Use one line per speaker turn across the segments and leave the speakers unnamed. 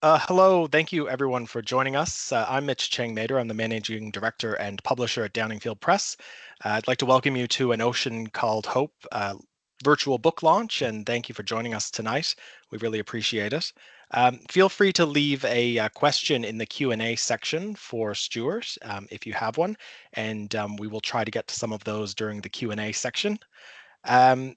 Hello, thank you everyone for joining us. I'm Mitch Chang-Mader. I'm the Managing Director and Publisher at Downingfield Press. I'd like to welcome you to An Ocean Called Hope virtual book launch, and thank you for joining us tonight. We really appreciate it. Feel free to leave a question in the Q&A section for Stuart if you have one, and we will try to get to some of those during the Q&A section. And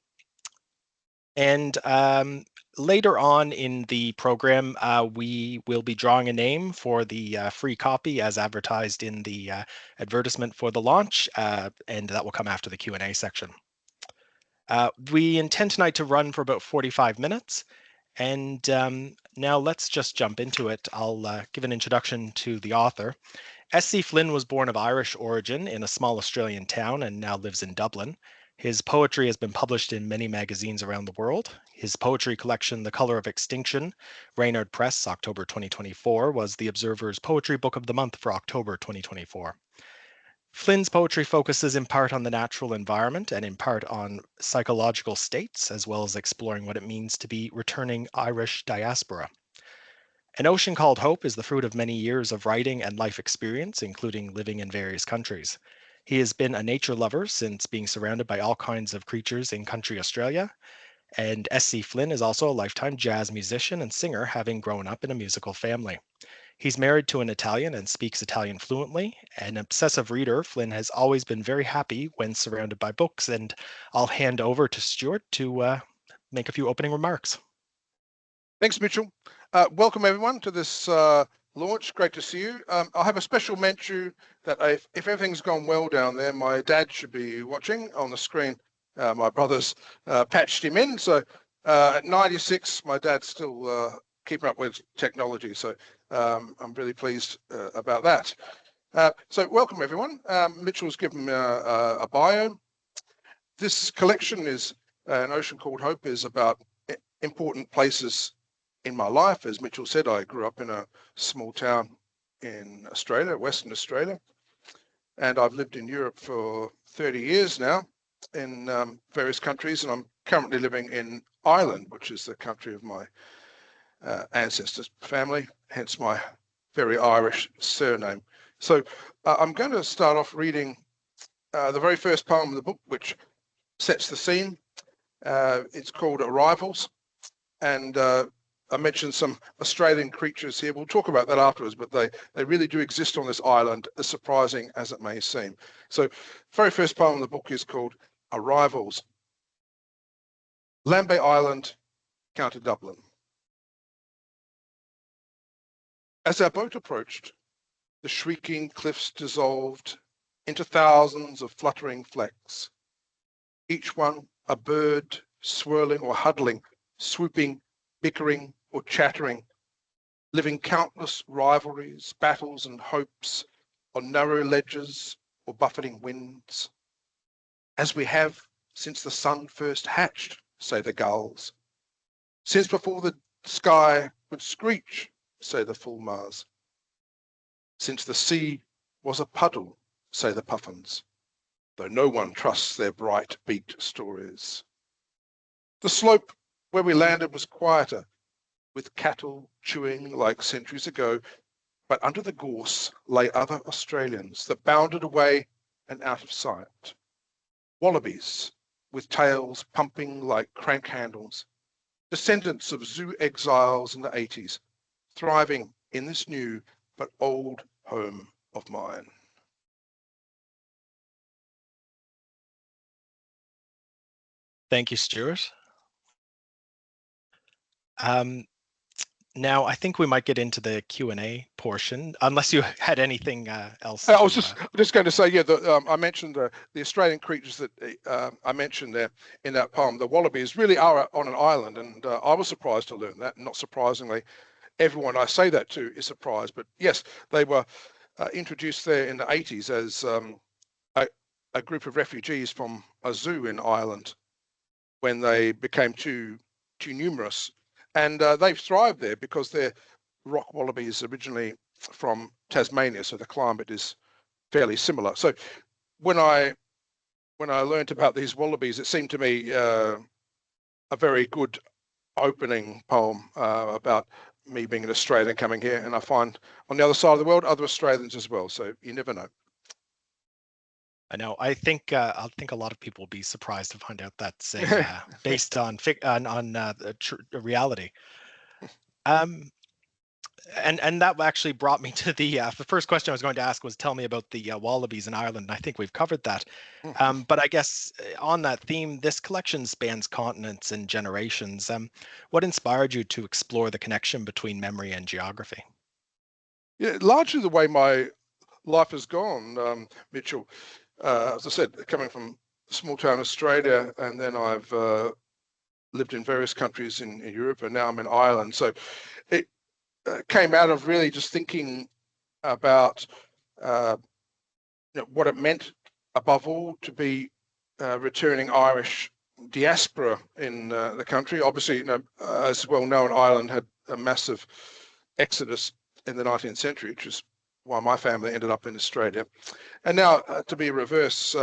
later on in the program, we will be drawing a name for the free copy as advertised in the advertisement for the launch, and that will come after the Q&A section. We intend tonight to run for about 45 minutes, and now let's just jump into it. I'll give an introduction to the author. S.C. Flynn was born of Irish origin in a small Australian town and now lives in Dublin. His poetry has been published in many magazines around the world. His poetry collection, The Color of Extinction, Reynard Press, October 2024, was the Observer's Poetry Book of the Month for October 2024. Flynn's poetry focuses in part on the natural environment and in part on psychological states, as well as exploring what it means to be returning Irish diaspora. An Ocean Called Hope is the fruit of many years of writing and life experience, including living in various countries. He has been a nature lover since being surrounded by all kinds of creatures in country Australia, and S.C. Flynn is also a lifetime jazz musician and singer, having grown up in a musical family. He's married to an Italian and speaks Italian fluently. An obsessive reader, Flynn has always been very happy when surrounded by books, and I'll hand over to Stuart to make a few opening remarks.
Thanks, Mitchell. Welcome everyone to this launch. Great to see you. I have a special mention that if everything's gone well down there, my dad should be watching on the screen. My brother's patched him in. So at 96, my dad's still keeping up with technology. So I'm really pleased about that. So welcome everyone. Mitchell's given me a bio. This collection is An Ocean Called Hope, is about important places in my life. As Mitchell said, I grew up in a small town in Australia, Western Australia, and I've lived in Europe for 30 years now in various countries, and I'm currently living in Ireland, which is the country of my ancestors' family, hence my very Irish surname. So I'm going to start off reading the very first poem of the book, which sets the scene. It's called Arrivals, and I mentioned some Australian creatures here. We'll talk about that afterwards, but they really do exist on this island, as surprising as it may seem. So very first poem of the book is called Arrivals. Lambay Island, County Dublin. As our boat approached, the shrieking cliffs dissolved into thousands of fluttering flecks, each one a bird swirling or huddling, swooping, bickering or chattering, living countless rivalries, battles and hopes on narrow ledges or buffeting winds. As we have since the sun first hatched, say the gulls, since before the sky would screech, say the fulmars, since the sea was a puddle, say the puffins, though no one trusts their bright-beaked stories. The slope where we landed was quieter, with cattle chewing like centuries ago, but under the gorse lay other Australians that bounded away and out of sight. Wallabies with tails pumping like crank handles, descendants of zoo exiles in the 80s, thriving in this new but old home of mine.
Thank you, Stuart. Now, I think we might get into the Q&A portion, unless you had anything else.
I was just going to say, yeah, I mentioned the Australian creatures that I mentioned there in that poem. The wallabies really are on an island, and I was surprised to learn that. Not surprisingly, everyone I say that to is surprised. But yes, they were introduced there in the 80s as a group of refugees from a zoo in Ireland when they became too numerous. And they've thrived there because they're rock wallabies originally from Tasmania, so the climate is fairly similar. So when I learned about these wallabies, it seemed to me a very good opening poem about me being an Australian coming here, and I find on the other side of the world other Australians as well. So you never know.
I know. I think a lot of people will be surprised to find out that's based on reality. Um, and that actually brought me to the first question I was going to ask was tell me about the wallabies in Ireland. I think we've covered that. But I guess on that theme, this collection spans continents and generations. What inspired you to explore the connection between memory and geography?
Yeah, largely the way my life has gone, Mitchell. As I said, coming from small town Australia, and then I've lived in various countries in Europe, and now I'm in Ireland. So it came out of really just thinking about what it meant, above all, to be returning Irish diaspora in the country. Obviously, as well known, Ireland had a massive exodus in the 19th century, which is why my family ended up in Australia. And now to be a reverse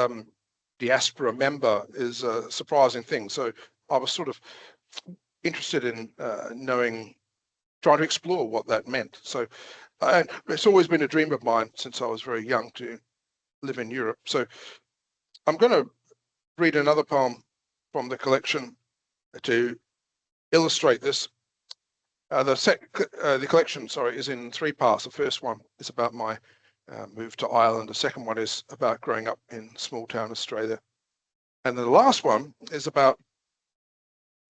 diaspora member is a surprising thing. So I was sort of interested in trying to explore what that meant. So it's always been a dream of mine since I was very young to live in Europe. So I'm going to read another poem from the collection to illustrate this. The collection, is in three parts. The first one is about my move to Ireland. The second one is about growing up in small town Australia. And then the last one is about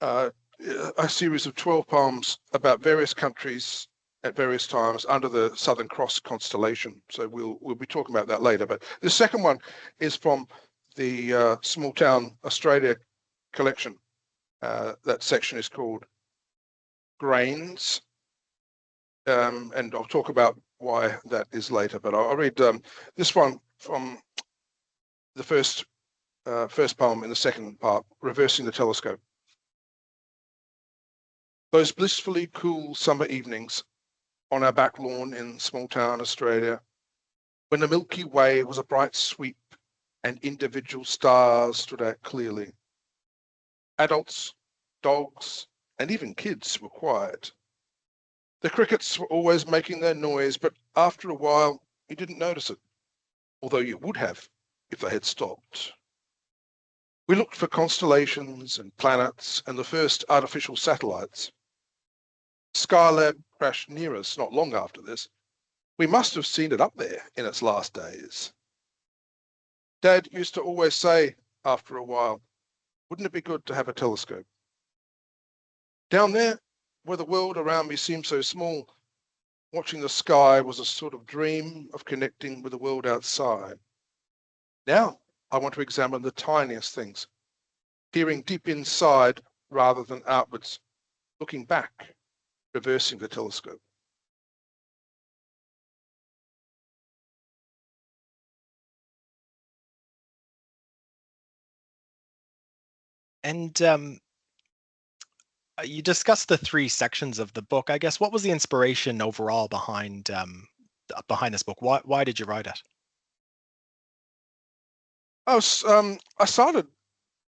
a series of 12 poems about various countries at various times under the Southern Cross constellation. So we'll be talking about that later. But the second one is from the Small Town Australia collection. That section is called Grains. And I'll talk about why that is later. But I'll read this one from the first poem in the second part, Reversing the Telescope. Those blissfully cool summer evenings on our back lawn in small town Australia, when the Milky Way was a bright sweep and individual stars stood out clearly. Adults, dogs, and even kids were quiet. The crickets were always making their noise, but after a while you didn't notice it, although you would have if they had stopped. We looked for constellations and planets and the first artificial satellites. Skylab crashed near us not long after this. We must have seen it up there in its last days. Dad used to always say, after a while, wouldn't it be good to have a telescope? Down there, where the world around me seemed so small, watching the sky was a sort of dream of connecting with the world outside. Now, I want to examine the tiniest things, peering deep inside rather than outwards, looking back, reversing the telescope.
And you discussed the three sections of the book. I guess what was the inspiration overall behind this book? Why did you write it?
I started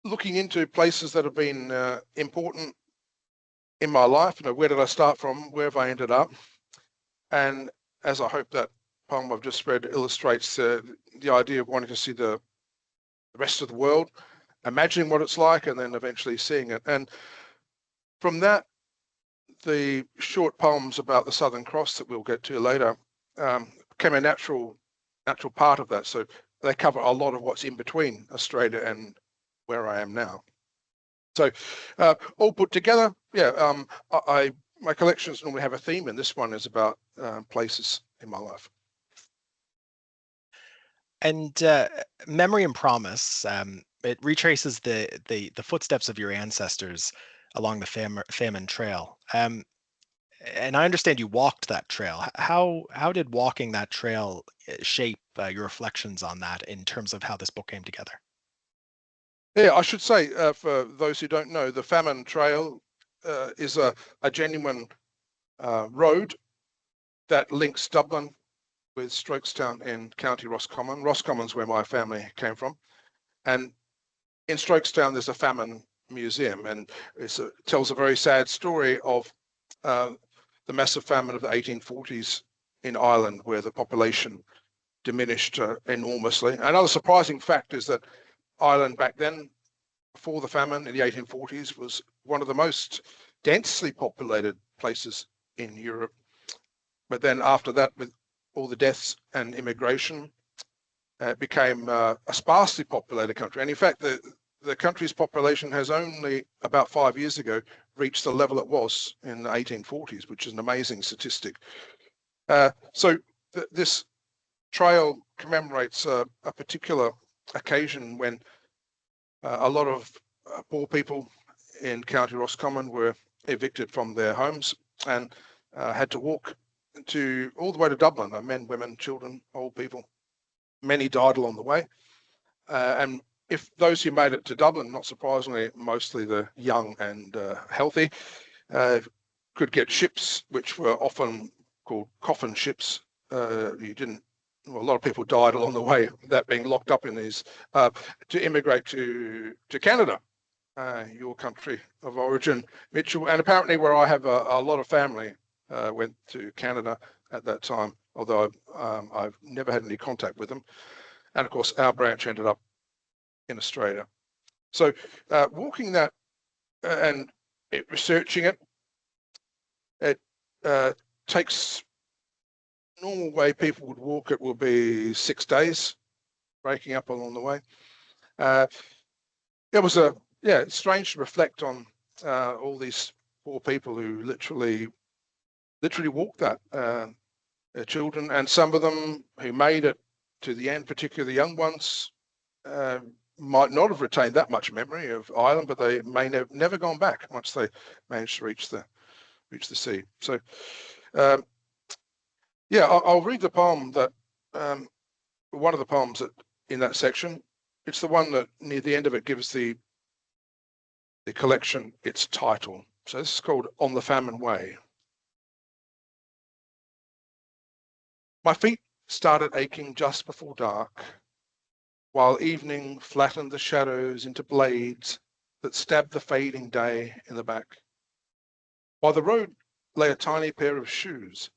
looking into places that have been important in my life. Where did I start from? Where have I ended up? And as I hope that poem I've just read illustrates, the idea of wanting to see the rest of the world, imagining what it's like, and then eventually seeing it. And from that, the short poems about the Southern Cross that we'll get to later became a natural part of that. So they cover a lot of what's in between Australia and where I am now. So all put together, my collections normally have a theme, and this one is about places in my life.
And Memory and Promise, it retraces the footsteps of your ancestors along the famine trail. And I understand you walked that trail. How did walking that trail shape your reflections on that in terms of how this book came together?
Yeah, I should say, for those who don't know, the Famine Trail is a genuine road that links Dublin with Strokestown in County Roscommon. Roscommon's where my family came from. And in Strokestown, there's a famine museum, and it tells a very sad story of the massive famine of the 1840s in Ireland, where the population diminished enormously. Another surprising fact is that Ireland back then, before the famine in the 1840s, was one of the most densely populated places in Europe. But then after that, with all the deaths and immigration, it became a sparsely populated country. And in fact, the country's population has only about 5 years ago reached the level it was in the 1840s, which is an amazing statistic. So this trail commemorates a particular occasion when a lot of poor people in County Roscommon were evicted from their homes and had to walk all the way to Dublin, men, women, children, old people. Many died along the way. And if those who made it to Dublin, not surprisingly, mostly the young and healthy, could get ships, which were often called coffin ships. A lot of people died along the way, that being locked up in these, to immigrate to Canada, your country of origin, Mitchell. And apparently where I have a lot of family went to Canada at that time, although I've never had any contact with them. And of course, our branch ended up in Australia. So walking that and researching it takes, normal way people would walk it will be 6 days, breaking up along the way. It was it's strange to reflect on all these poor people who literally walked that, children, and some of them who made it to the end, particularly the young ones, might not have retained that much memory of Ireland, but they may have never gone back once they managed to reach the sea. So I'll read the poem that one of the poems that in that section. It's the one that near the end of it gives the collection its title. So this is called On the Famine Way. My feet started aching just before dark, while evening flattened the shadows into blades that stabbed the fading day in the back. By the road lay a tiny pair of shoes,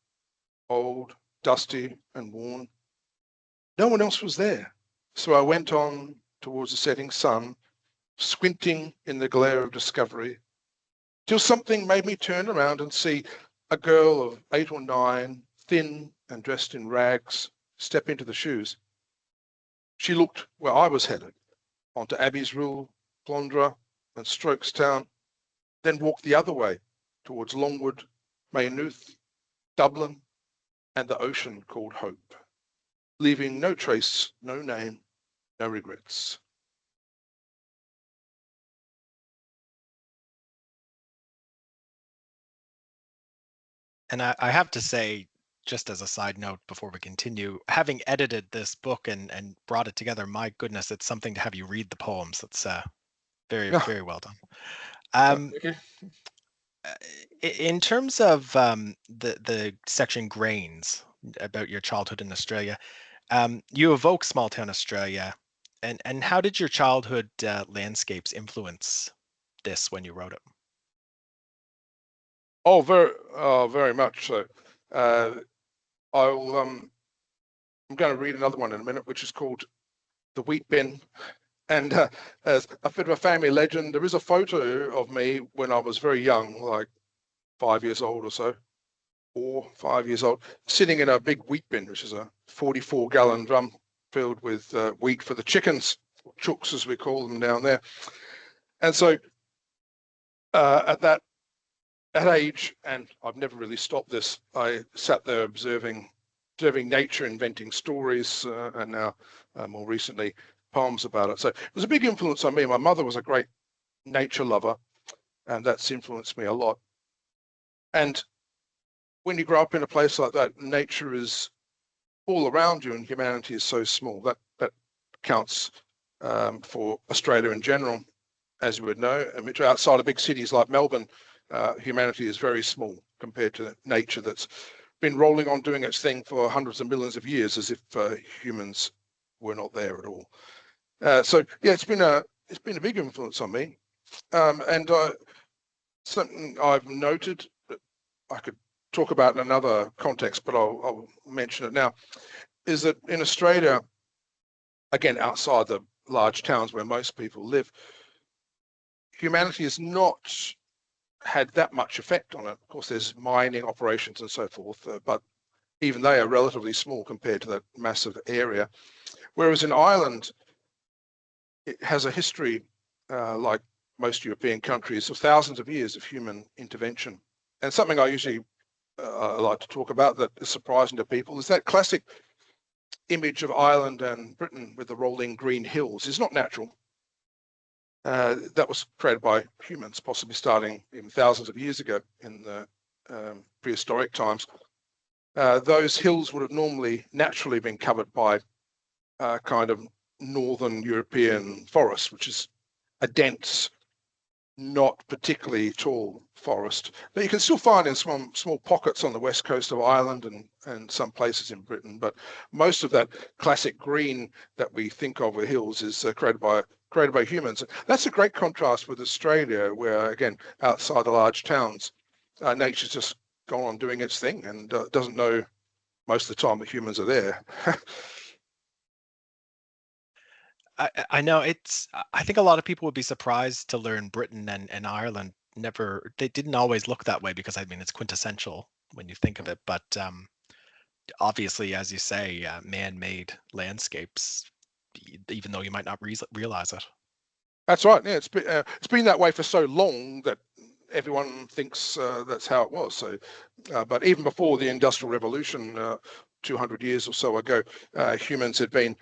old, dusty, and worn. No one else was there, so I went on towards the setting sun, squinting in the glare of discovery, till something made me turn around and see a girl of 8 or 9, thin and dressed in rags, step into the shoes. She looked where I was headed, onto Abbey's Rule, Blondra, and Strokestown, then walked the other way towards Longwood, Maynooth, Dublin, and the ocean called Hope, leaving no trace, no name, no regrets.
And I have to say, just as a side note before we continue, having edited this book and brought it together, my goodness, it's something to have you read the poems. That's very, very well done.
Okay.
In terms of the section Grains about your childhood in Australia, you evoke small town Australia, and how did your childhood landscapes influence this when you wrote it?
Oh, very much so. I'm going to read another one in a minute, which is called The Wheat Bin. And as a bit of a family legend, there is a photo of me when I was very young, like 5 years old or so, 4, 5 years old, sitting in a big wheat bin, which is a 44-gallon drum filled with wheat for the chickens, chooks as we call them down there. And so at that age, and I've never really stopped this, I sat there observing nature, inventing stories, and now more recently poems about it. So it was a big influence on me. My mother was a great nature lover, and that's influenced me a lot. And when you grow up in a place like that, nature is all around you, and humanity is so small. That counts for Australia in general, as you would know. I mean, outside of big cities like Melbourne, humanity is very small compared to nature that's been rolling on doing its thing for hundreds of millions of years, as if humans were not there at all. So yeah, it's been a big influence on me, and something I've noted that I could talk about in another context, but I'll mention it now, is that in Australia, again, outside the large towns where most people live, humanity has not had that much effect on it. Of course, there's mining operations and so forth, but even they are relatively small compared to that massive area. Whereas in Ireland, it has a history, like most European countries, of thousands of years of human intervention. And something I usually like to talk about that is surprising to people is that classic image of Ireland and Britain with the rolling green hills is not natural. That was created by humans, possibly starting even thousands of years ago in the prehistoric times. Those hills would have normally naturally been covered by kind of northern European forest, which is a dense, not particularly tall forest that you can still find in small pockets on the west coast of Ireland and some places in Britain. But most of that classic green that we think of with hills is created by humans. That's a great contrast with Australia, where again, outside the large towns, nature's just gone on doing its thing and doesn't know most of the time that humans are there.
I know I think a lot of people would be surprised to learn Britain and Ireland they didn't always look that way, because I mean it's quintessential when you think of it. But obviously, as you say, man-made landscapes, even though you might not realize it.
That's right. Yeah, it's been that way for so long that everyone thinks that's how it was. So, but even before the Industrial Revolution, 200 years or so ago, humans had been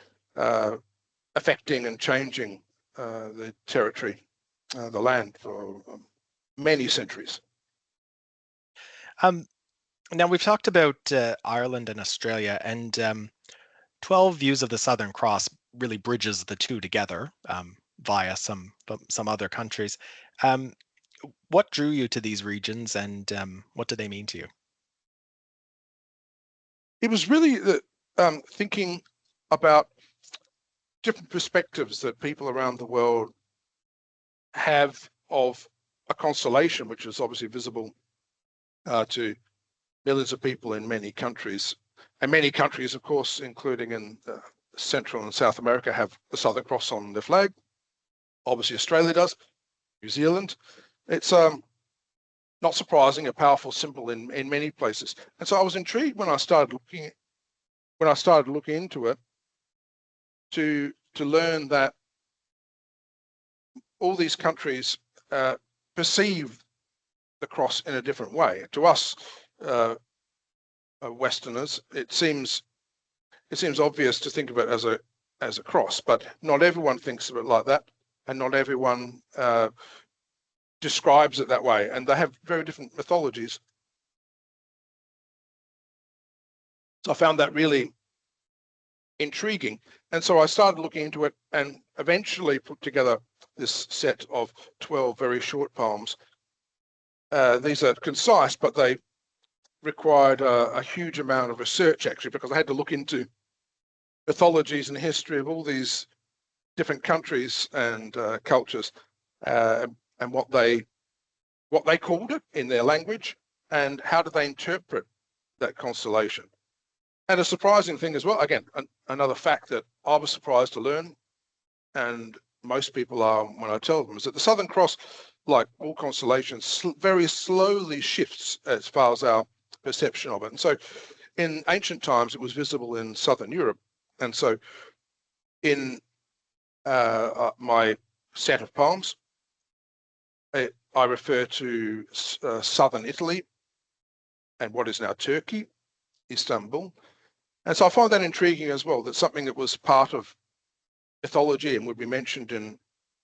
affecting and changing the territory, the land, for many centuries.
Now we've talked about Ireland and Australia, and 12 Views of the Southern Cross really bridges the two together via some other countries. What drew you to these regions, and what do they mean to you?
It was really thinking about different perspectives that people around the world have of a constellation, which is obviously visible to millions of people in many countries. And many countries, of course, including in Central and South America, have the Southern Cross on their flag. Obviously, Australia does, New Zealand. It's not surprising, a powerful symbol in many places. And so I was intrigued when I started looking into it to learn that all these countries perceive the cross in a different way. To us, Westerners, it seems obvious to think of it as a cross, but not everyone thinks of it like that, and not everyone describes it that way, and they have very different mythologies. So I found that really intriguing, and so I started looking into it and eventually put together this set of 12 very short poems. These are concise, but they required a huge amount of research, actually, because I had to look into mythologies and history of all these different countries and cultures, and what they called it in their language, and how do they interpret that constellation. And a surprising thing as well, again, another fact that I was surprised to learn, and most people are when I tell them, is that the Southern Cross, like all constellations, very slowly shifts as far as our perception of it. And so in ancient times, it was visible in Southern Europe. And so in my set of poems, I refer to southern Italy and what is now Turkey, Istanbul. And so I find that intriguing as well, that something that was part of mythology and would be mentioned in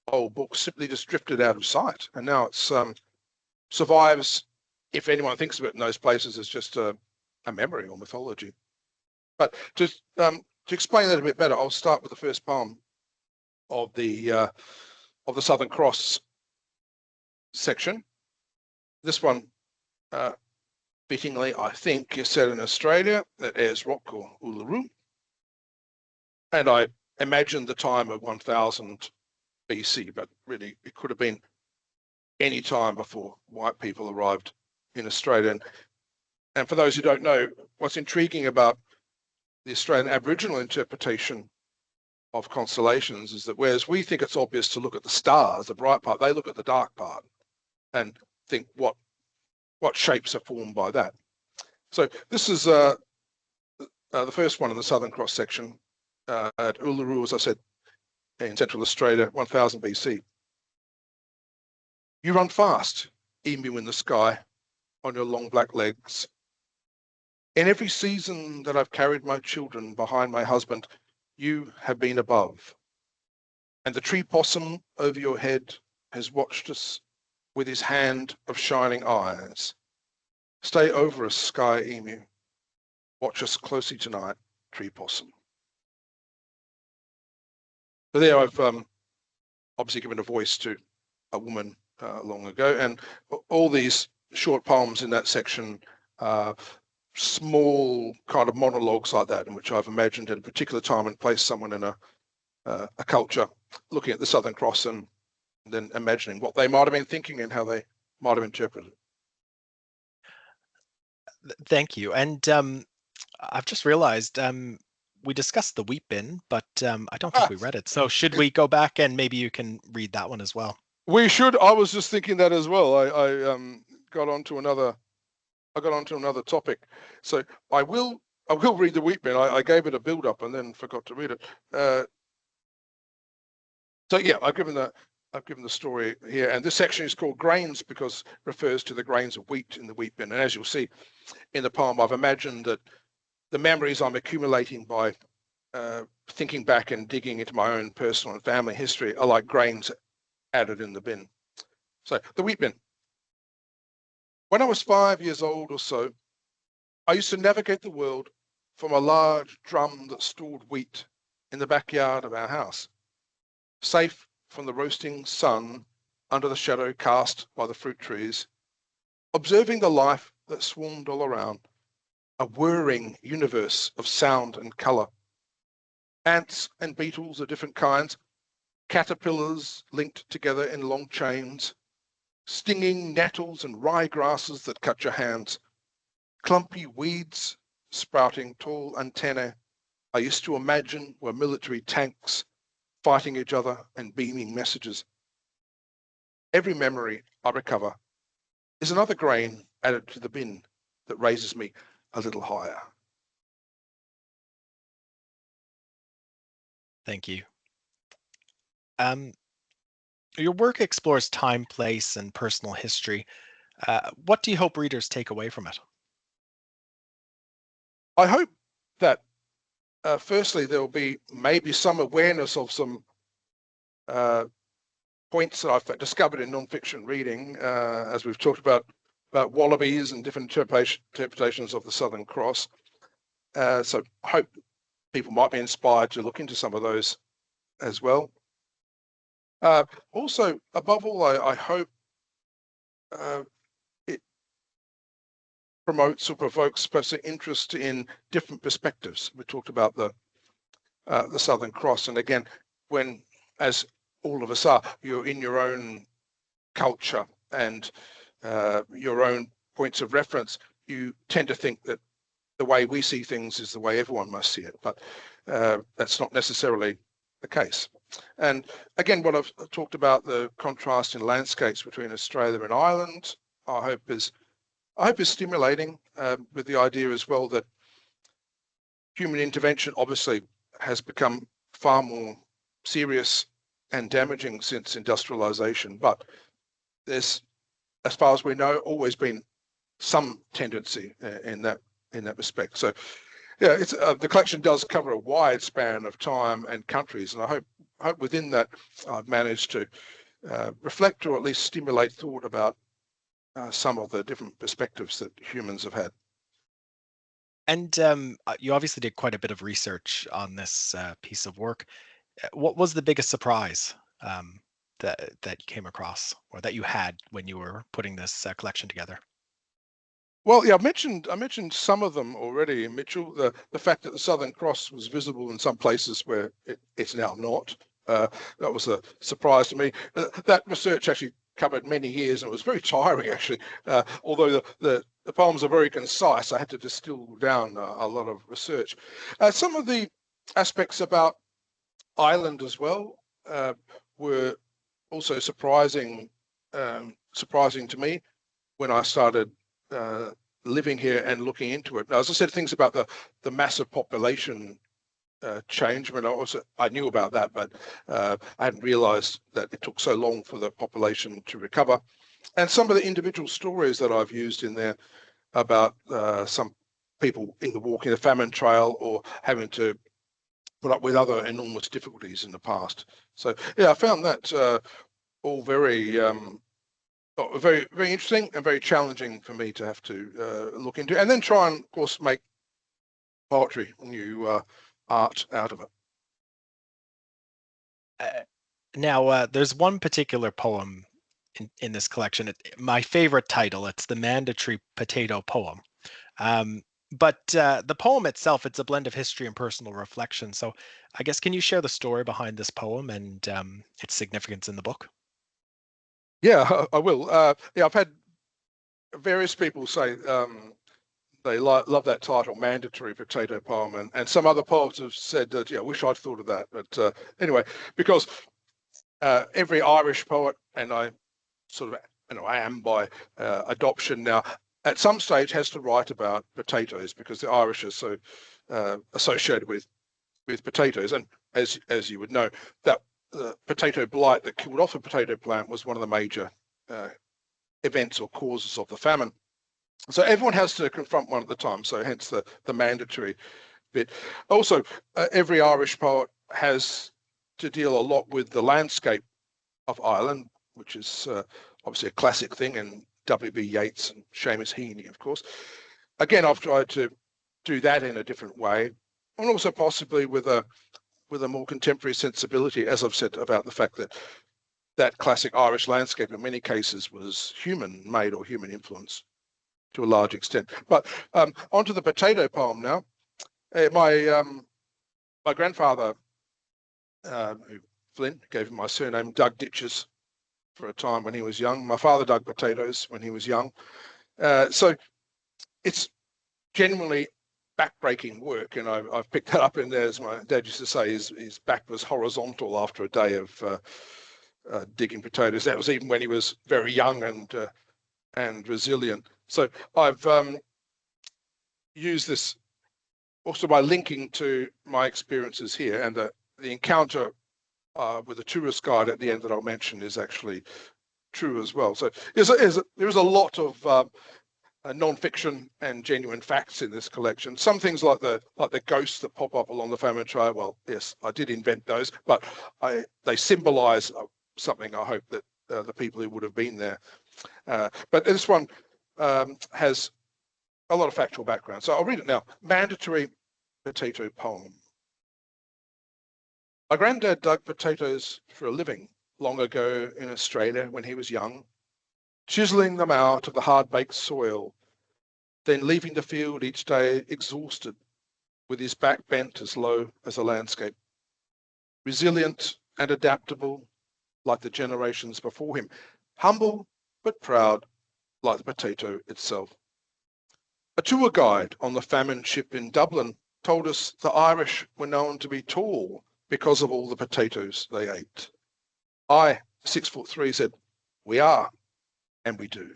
old books simply just drifted out of sight. And now it survives, if anyone thinks of it in those places, as just a memory or mythology. But to explain that a bit better, I'll start with the first poem of the Southern Cross section. This one, fittingly, I think, is set in Australia at Ayers Rock or Uluru. And I imagine the time of 1000 BC, but really it could have been any time before white people arrived in Australia. And And for those who don't know, what's intriguing about the Australian Aboriginal interpretation of constellations is that whereas we think it's obvious to look at the stars, the bright part, they look at the dark part and think what shapes are formed by that. So this is the first one in the Southern Cross section at Uluru, as I said, in Central Australia, 1000 BC. You run fast, emu in the sky, on your long black legs. In every season that I've carried my children behind my husband, you have been above. And the tree possum over your head has watched us with his hand of shining eyes. Stay over us, sky emu. Watch us closely tonight, tree possum. So there I've obviously given a voice to a woman long ago, and all these short poems in that section are small kind of monologues like that, in which I've imagined at a particular time and place someone in a culture looking at the Southern Cross and then imagining what they might have been thinking and how they might have interpreted it.
Thank you. And I've just realized we discussed the wheat bin, but I don't think we read it. So should we go back and maybe you can read that one as well?
We should. I was just thinking that as well. I got onto another topic. So I will read the wheat bin. I gave it a build up and then forgot to read it. So yeah, I've given the story here, and this section is called Grains because it refers to the grains of wheat in the wheat bin. And as you'll see in the poem, I've imagined that the memories I'm accumulating by thinking back and digging into my own personal and family history are like grains added in the bin. So the wheat bin. When I was 5 years old or so, I used to navigate the world from a large drum that stored wheat in the backyard of our house, safe from the roasting sun under the shadow cast by the fruit trees, observing the life that swarmed all around, a whirring universe of sound and colour. Ants and beetles of different kinds, caterpillars linked together in long chains, stinging nettles and ryegrasses that cut your hands, clumpy weeds sprouting tall antennae I used to imagine were military tanks fighting each other and beaming messages. Every memory I recover is another grain added to the bin that raises me a little higher.
Thank you. Your work explores time, place, and personal history. What do you hope readers take away from it?
I hope that firstly, there will be maybe some awareness of some points that I've discovered in non-fiction reading, as we've talked about wallabies and different interpretations of the Southern Cross. So I hope people might be inspired to look into some of those as well. Also, above all, I hope it promotes or provokes perhaps an interest in different perspectives. We talked about the Southern Cross, and again, when, as all of us are, you're in your own culture and your own points of reference, you tend to think that the way we see things is the way everyone must see it, but that's not necessarily the case. And again, what I've talked about, the contrast in landscapes between Australia and Ireland, I hope is stimulating, with the idea as well that human intervention obviously has become far more serious and damaging since industrialization, but there's, as far as we know, always been some tendency in that respect. So yeah, it's the collection does cover a wide span of time and countries, and I hope within that I've managed to reflect or at least stimulate thought about some of the different perspectives that humans have had.
And you obviously did quite a bit of research on this piece of work. What was the biggest surprise that you came across, or that you had when you were putting this collection together?
Well, yeah, I mentioned some of them already, Mitchell. The fact that the Southern Cross was visible in some places where it's now not. That was a surprise to me. That research actually covered many years and it was very tiring, actually. Although the the poems are very concise. I had to distill down a lot of research. Some of the aspects about Ireland as well were also surprising to me when I started living here and looking into it. Now, as I said, things about the massive population change. I mean, I knew about that, but I hadn't realised that it took so long for the population to recover. And some of the individual stories that I've used in there about some people either walking the famine trail or having to put up with other enormous difficulties in the past. So yeah, I found that all very, very, very interesting and very challenging for me to have to look into, and then try and, of course, make poetry, new art out of it.
Now, there's one particular poem in this collection. My favorite title. It's the Mandatory Potato Poem. But the poem itself, it's a blend of history and personal reflection. So I guess, can you share the story behind this poem and its significance in the book?
Yeah, I will. Yeah, I've had various people say they love that title, Mandatory Potato Poem, and some other poets have said that, yeah, I wish I'd thought of that. But anyway, because every Irish poet, and I sort of, I am by adoption now, at some stage has to write about potatoes because the Irish are so associated with potatoes. And as you would know, that potato blight that killed off a potato plant was one of the major events or causes of the famine. So everyone has to confront one at the time. So hence the mandatory bit. Also, every Irish poet has to deal a lot with the landscape of Ireland, which is obviously a classic thing, and W.B. Yeats and Seamus Heaney, of course. Again, I've tried to do that in a different way, and also possibly with a more contemporary sensibility, as I've said about the fact that that classic Irish landscape in many cases was human-made or human influence to a large extent. But onto the potato poem now. My grandfather, Flynn, gave him my surname, dug ditches for a time when he was young. My father dug potatoes when he was young. So it's genuinely backbreaking work, and I've picked that up in there. As my dad used to say, his back was horizontal after a day of digging potatoes. That was even when he was very young and resilient. So I've used this also by linking to my experiences here, and the encounter with a tourist guide at the end that I'll mention is actually true as well. So there is a lot of non-fiction and genuine facts in this collection. Some things like the ghosts that pop up along the famine trail. Well, yes, I did invent those, but they symbolise something. I hope that the people who would have been there. But this one has a lot of factual background. So I'll read it now. Mandatory Potato Poem. My granddad dug potatoes for a living long ago in Australia when he was young, chiseling them out of the hard-baked soil, then leaving the field each day exhausted, with his back bent as low as a landscape. Resilient and adaptable, like the generations before him. Humble but proud, like the potato itself. A tour guide on the famine ship in Dublin told us the Irish were known to be tall because of all the potatoes they ate. I, 6'3", said, "We are, and we do."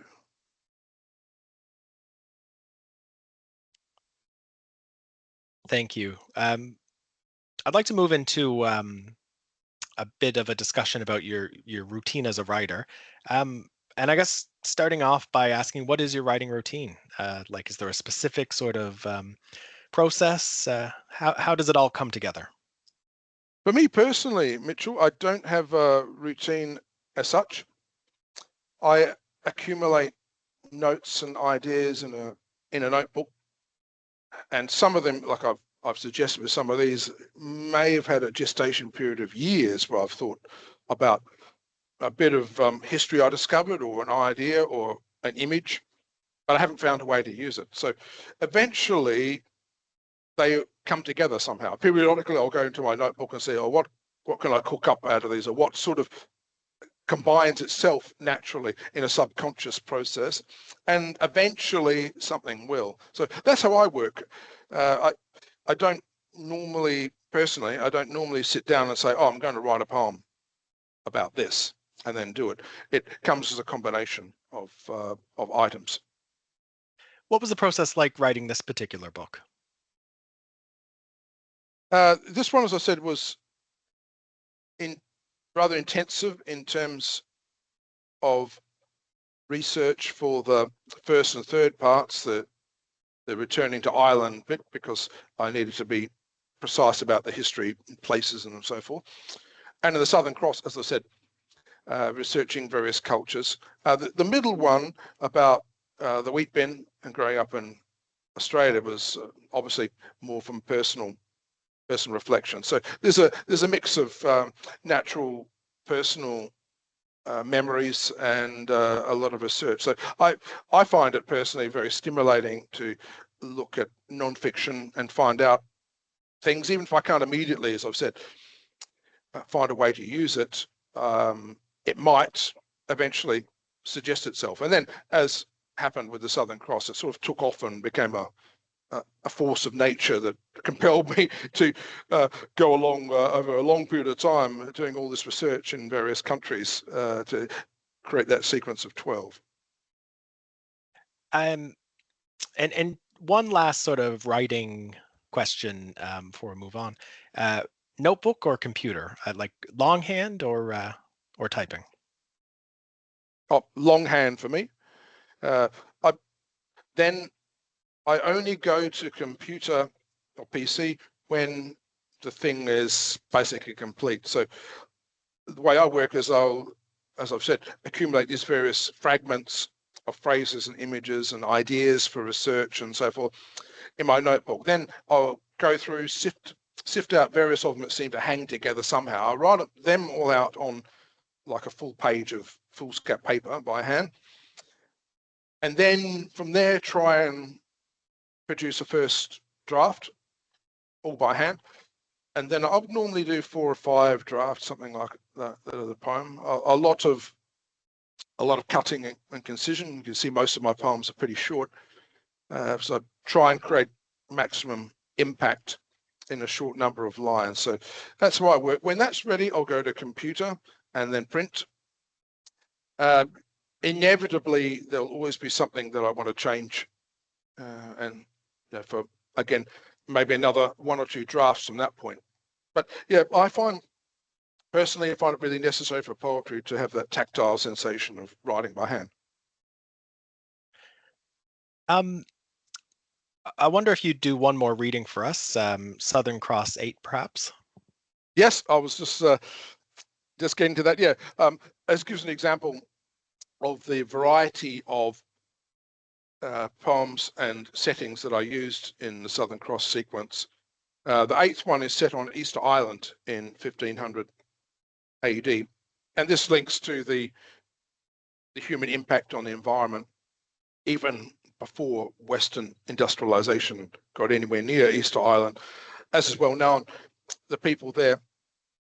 Thank you. I'd like to move into a bit of a discussion about your routine as a writer. And I guess starting off by asking, what is your writing routine? Like, is there a specific sort of process? How does it all come together?
For me personally, Mitchell, I don't have a routine as such. I accumulate notes and ideas in a notebook, and some of them, like I've suggested with some of these, may have had a gestation period of years where I've thought about a bit of history I discovered, or an idea, or an image, but I haven't found a way to use it. So eventually they come together somehow. Periodically I'll go into my notebook and say, oh, what can I cook up out of these, or what sort of combines itself naturally in a subconscious process, and eventually something will. So that's how I work. I don't normally, personally, I don't normally sit down and say, oh, I'm going to write a poem about this and then do it. It comes as a combination of items.
What was the process like writing this particular book?
This one, as I said, was rather intensive in terms of research for the first and third parts, the returning to Ireland bit, because I needed to be precise about the history, places and so forth. And in the Southern Cross, as I said, researching various cultures. The middle one about the wheat bin and growing up in Australia was obviously more from personal reflection. So there's a mix of natural personal memories and a lot of research. So I find it personally very stimulating to look at non-fiction and find out things, even if I can't immediately, as I've said, find a way to use it. It might eventually suggest itself. And then, as happened with the Southern Cross, it sort of took off and became a force of nature that compelled me to go along over a long period of time doing all this research in various countries to create that sequence of 12.
And one last sort of writing question before we move on. Notebook or computer? Like longhand or typing?
Oh, longhand for me. I only go to computer or PC when the thing is basically complete. So the way I work is I'll, as I've said, accumulate these various fragments of phrases and images and ideas for research and so forth in my notebook. Then I'll go through, sift out various of them that seem to hang together somehow. I'll write them all out on like a full page of foolscap paper by hand. And then from there, try and produce a first draft, all by hand. And then I would normally do 4 or 5 drafts, something like that of the poem. A lot of cutting and concision. You can see most of my poems are pretty short. So I try and create maximum impact in a short number of lines. So that's how I work. When that's ready, I'll go to computer and then print. Inevitably, there'll always be something that I want to change. And for, again, maybe another 1 or 2 drafts from that point. But yeah, personally, I find it really necessary for poetry to have that tactile sensation of writing by hand.
I wonder if you'd do one more reading for us, Southern Cross 8, perhaps?
Yes, I was just getting to that. Yeah, as gives an example of the variety of poems and settings that I used in the Southern Cross sequence. The 8th one is set on Easter Island in 1500 AD, and this links to the human impact on the environment even before Western industrialization got anywhere near Easter Island. As is well known, the people there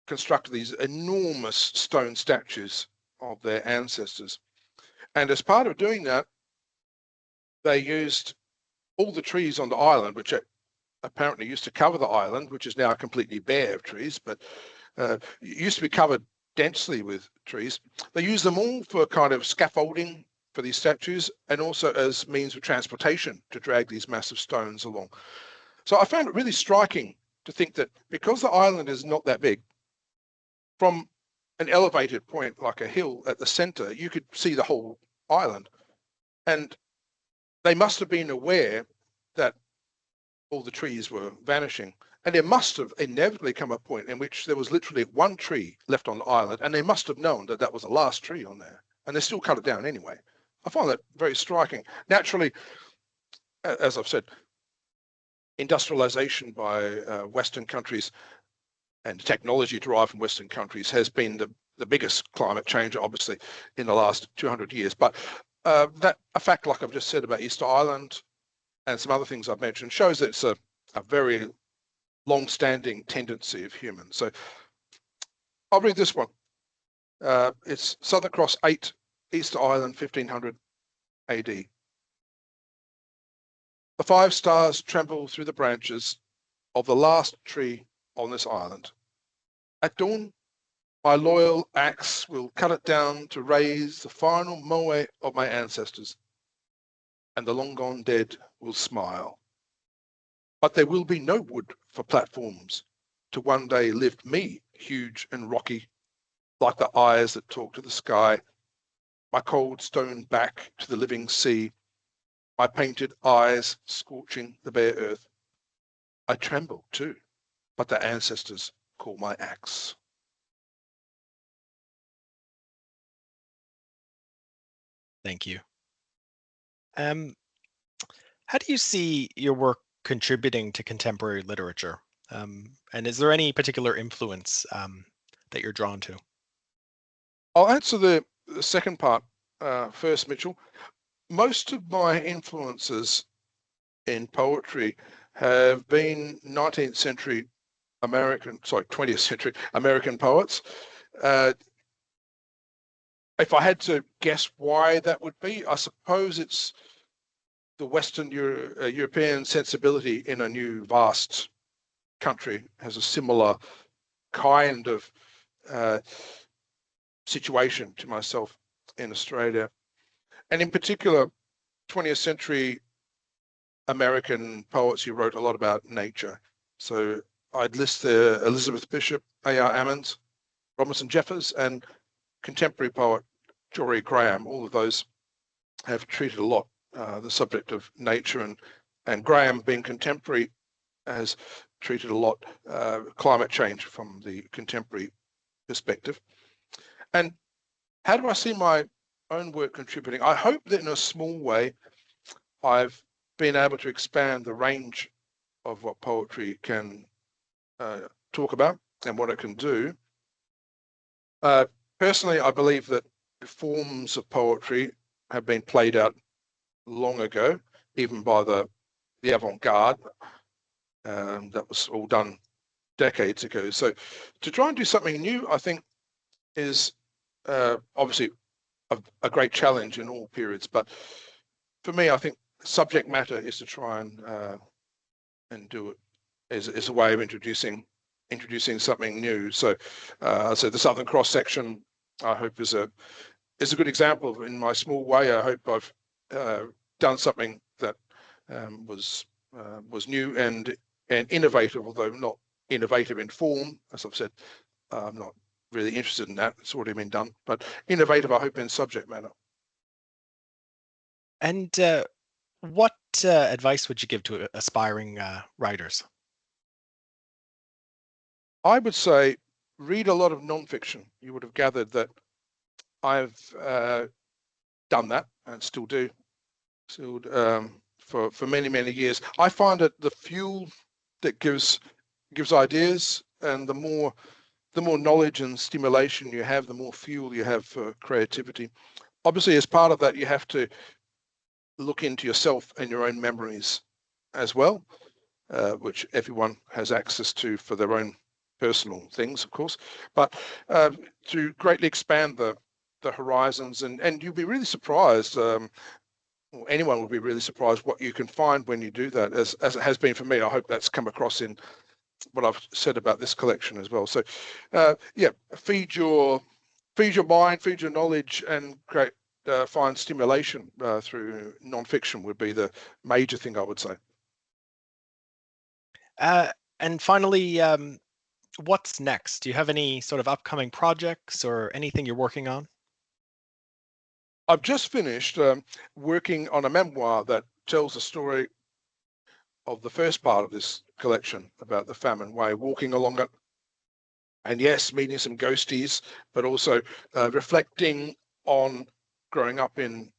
constructed these enormous stone statues of their ancestors. And as part of doing that, they used all the trees on the island, which apparently used to cover the island, which is now completely bare of trees, but used to be covered densely with trees. They used them all for kind of scaffolding for these statues and also as means of transportation to drag these massive stones along. So I found it really striking to think that because the island is not that big, from an elevated point like a hill at the center, you could see the whole island. And they must have been aware that all the trees were vanishing. And there must have inevitably come a point in which there was literally 1 tree left on the island, and they must have known that that was the last tree on there. And they still cut it down anyway. I find that very striking. Naturally, as I've said, industrialization by Western countries and technology derived from Western countries has been the biggest climate change, obviously, in the last 200 years. But that a fact like I've just said about Easter Island and some other things I've mentioned shows that it's a very long-standing tendency of humans. So I'll read this one. It's Southern Cross 8, Easter Island, 1500 AD. The 5 stars tremble through the branches of the last tree on this island. At dawn, my loyal axe will cut it down to raise the final moe of my ancestors, and the long gone dead will smile. But there will be no wood for platforms to one day lift me, huge and rocky, like the eyes that talk to the sky, my cold stone back to the living sea, my painted eyes scorching the bare earth. I tremble too, but the ancestors call my axe.
Thank you. How do you see your work contributing to contemporary literature? And is there any particular influence that you're drawn to?
I'll answer the second part first, Mitchell. Most of my influences in poetry have been 19th century 20th century American poets. If I had to guess why that would be, I suppose it's the Western European sensibility in a new vast country has a similar kind of situation to myself in Australia. And in particular, 20th century American poets who wrote a lot about nature. So I'd list there Elizabeth Bishop, A.R. Ammons, Robinson Jeffers, and contemporary poet Jory Graham. All of those have treated a lot the subject of nature, and Graham, being contemporary, has treated a lot climate change from the contemporary perspective. And how do I see my own work contributing? I hope that in a small way I've been able to expand the range of what poetry can talk about and what it can do. Personally, I believe that forms of poetry have been played out long ago, even by the avant-garde. That was all done decades ago. So to try and do something new, I think, is obviously a great challenge in all periods. But for me, I think subject matter is to try and do it as a way of introducing something new. So the Southern Cross section, I hope, is a good example. In my small way, I hope I've done something that was new and innovative, although not innovative in form. As I've said, I'm not really interested in that. It's already been done. But innovative, I hope, in subject matter.
And what advice would you give to aspiring writers?
I would say read a lot of nonfiction. You would have gathered that I've done that and still do. For many years. I find it the fuel that gives ideas, and the more knowledge and stimulation you have, the more fuel you have for creativity. Obviously, as part of that, you have to look into yourself and your own memories as well, which everyone has access to for their own personal things, of course, but to greatly expand the horizons, and you'll be really surprised. Anyone will be really surprised what you can find when you do that, as it has been for me. I hope that's come across in what I've said about this collection as well. So, yeah, feed your mind, feed your knowledge, and find stimulation through nonfiction would be the major thing I would say.
And finally, what's next? Do you have any sort of upcoming projects or anything you're working on?
I've just finished working on a memoir that tells the story of the first part of this collection about the Famine Way, walking along it, and yes, meeting some ghosties, but also reflecting on growing up in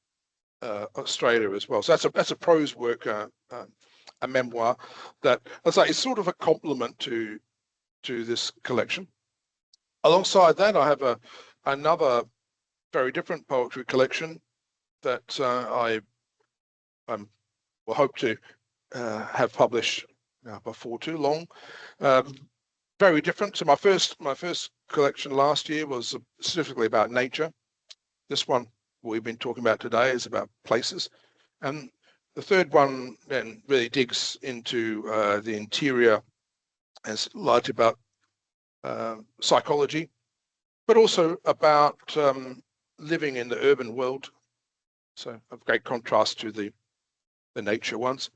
Australia as well. So that's a prose work, a memoir that, as I say, is sort of a complement to this collection. Alongside that, I have another very different poetry collection that I will hope to have published before too long. very different. So my first collection last year was specifically about nature. This one we've been talking about today is about places, and the third one then really digs into the interior, and it's largely about psychology, but also about living in the urban world. So of great contrast to the nature ones,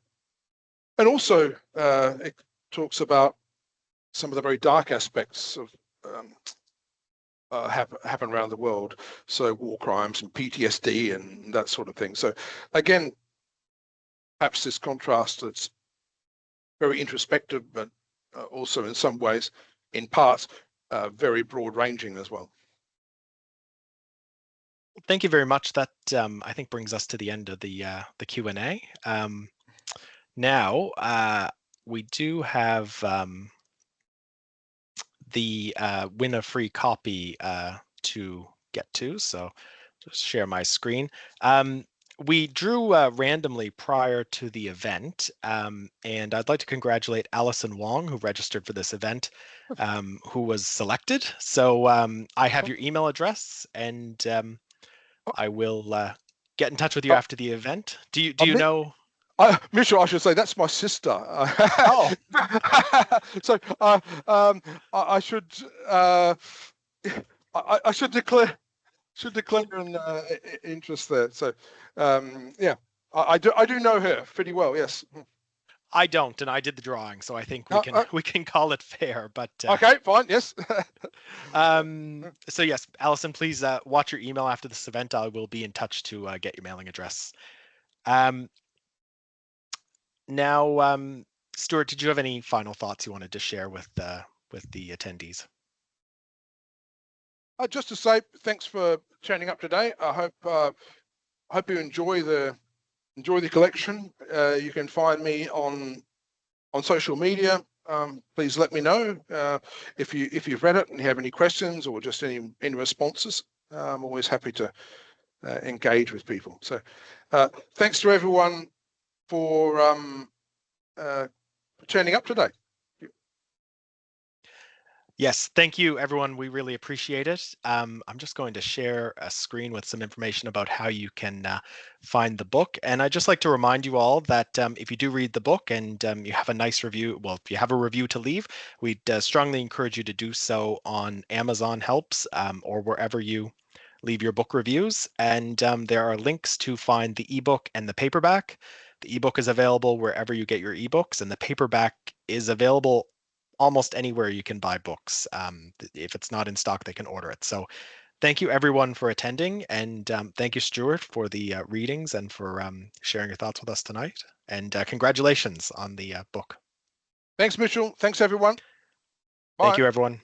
and also it talks about some of the very dark aspects of happen around the world. So war crimes and PTSD and that sort of thing. So again, perhaps this contrast that's very introspective, but also in some ways, in parts, very broad ranging as well.
Thank you very much. That I think brings us to the end of the Q&A. Now we do have the win a free copy to get to. So just share my screen. We drew randomly prior to the event, and I'd like to congratulate Allison Wong, who registered for this event, who was selected. So I have your email address, and I will get in touch with you after the event. Do you know?
Mitchell, I should say that's my sister.
Oh,
So I should I should declare an interest there. So yeah, I do know her pretty well. Yes.
I don't, and I did the drawing, so I think we can call it fair. But
okay, fine. Yes.
So yes, Allison, please watch your email after this event. I will be in touch to get your mailing address. Now, Stuart, did you have any final thoughts you wanted to share with the attendees?
Just to say thanks for turning up today. I hope you enjoy the collection. You can find me on social media. Please let me know if you've read it and you have any questions or just any responses. I'm always happy to engage with people. So thanks to everyone for turning up today.
Yes, thank you, everyone. We really appreciate it. I'm just going to share a screen with some information about how you can find the book. And I'd just like to remind you all that if you do read the book and you have a nice review, well, if you have a review to leave, we'd strongly encourage you to do so on Amazon Helps or wherever you leave your book reviews. And there are links to find the ebook and the paperback. The ebook is available wherever you get your ebooks, and the paperback is available almost anywhere you can buy books. If it's not in stock, they can order it. So thank you everyone for attending, and thank you, Stuart, for the readings and for sharing your thoughts with us tonight. And congratulations on the book.
Thanks, Mitchell. Thanks, everyone. Bye.
Thank you, everyone.